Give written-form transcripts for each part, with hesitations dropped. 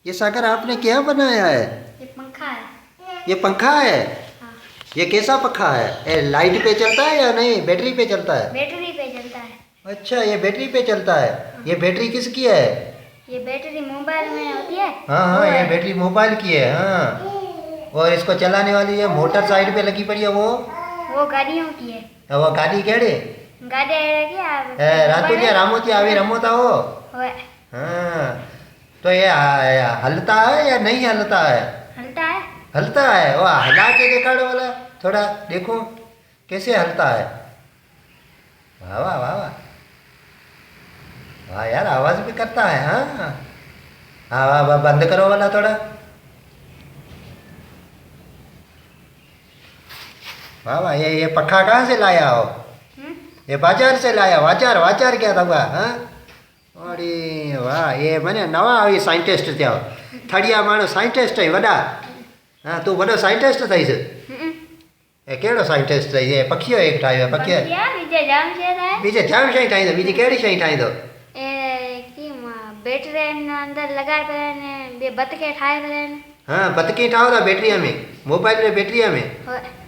ये सागर आपने क्या बनाया है? ये पंखा है। ये पंखा है? हाँ। ये कैसा पंखा है? ये लाइट पे चलता है या नहीं बैटरी पे चलता है? बैटरी पे चलता है। अच्छा, ये बैटरी पे चलता है। ये बैटरी किसकी है? ये बैटरी मोबाइल में होती है। हाँ हाँ, ये बैटरी मोबाइल की है। हाँ, और इसको चलाने वाली ये मोटर साइड पे लगी पड़ी है वो गाड़ियों की है। वो गाड़ी केड़े गाड़ी रातू क्या रामो थी आवी रमो था वो। होए। हाँ, तो ये हलता है या नहीं हलता है? हलता है। हलता है। वो हला के दिखाड़ो वाला, थोड़ा देखो कैसे हलता है। वाह वाह वाह वाह वाह यार, आवाज भी करता है। हाँ हाँ, वाह वाह, बंद करो वाला थोड़ा। वाह वाह, ये पंखा कहाँ से लाया हो? ये बाजार से लाया? वाचार वाचार क्या था हुआ? हाँ, अरे वाह, ये मैंने नवा आई साइंटिस्ट थियो। थड़िया माण्हू साइंटिस्ट है वॾा। हाँ, तू वॾो साइंटिस्ट अथईस? ए कहिड़ो साइंटिस्ट अथई? ये पखियो एक ठाहियो आहे? पखियो बीजे जाम शइ आहे। बीजे जाम शयूं ठाहींदो। बीजी कहिड़ी शइ ठाहींदो? बैटरी अंदर लगाए पिया आहिनि, ॿिए बतके ठाहे पिया आहिनि। हाँ, बतके ठाहो था बैटरीअ में, मोबाइल में बैटरीअ में।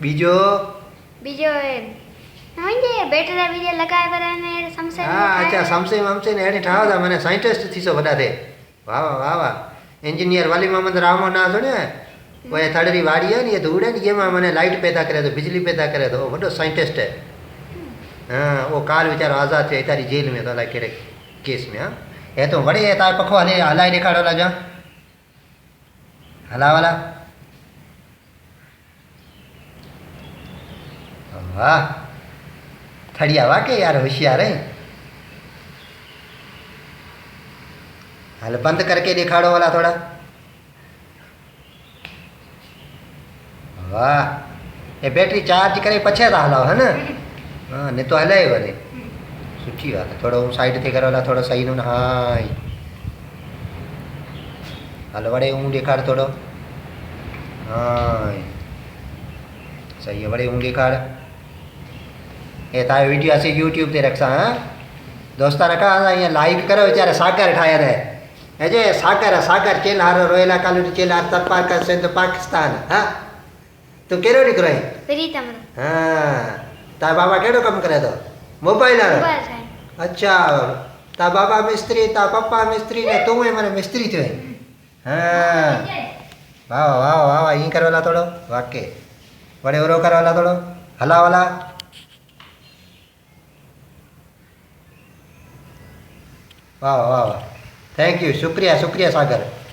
बीजो बीजो मुंहिंजे बैटरी बीजे लगाए पिया आहिनि समसे। हाँ, अच्छा, समसे वमसे ने अहिड़े ठाहो था। माने साइंटिस्ट थी सो वॾा थिए। वाह वाह वाह वाह। इंजीनियर वली मोहम्मद रामो ना सुणियो है? वो ये थड़री वाड़ी है नी, ये धूड़ है नी, ये माने लाइट पैदा करे तो, बिजली पैदा करे तो, वो वॾो साइंटिस्ट है। हाँ, वो काल वीचारो आज़ाद थियो तारी जेल में तो अलाए कहिड़े केस में। हाँ, ये तो वड़ी तार पखो हले हलाए ॾेखाड़ो ला जा हला वाला। वाह, थड़िया वाकई यार होशियार है। हल बंद करके दिखाड़ो वाला थोड़ा। वाह, ये बैटरी चार्ज करे पछे था हलाओ है ना? हाँ, नहीं तो हले वरी सुठी बात है। थोड़ा साइड थी करे वाला थोड़ा सही न। हाँ, हल वड़े दिखाड़ थोड़ो। हाँ, सही है, वड़े दिखाड़। ये तार वीडियो असी यूट्यूब ते रखसा। हाँ दोस्ता रखा ये लाइक करो। वीचारे सागर ठाया रहे है जे सागर सागर चेल हारो रोयला कालू चेल हार तपार का सिंध पाकिस्तान। हाँ, तू केड़ो निकरो है? प्रीतम। हाँ, ता बाबा केड़ो कम करे तो? मोबाइल हारो। अच्छा, ता बाबा मिस्त्री, ता पप्पा मिस्त्री ने तू ही माने मिस्त्री थियो। हाँ, वाह वाह वाह वाह, ये करो वाला थोड़ो वाके बड़े ओरो करो वाला थोड़ो हला वाला। वाह वाह वाह, थैंक यू, शुक्रिया शुक्रिया सागर।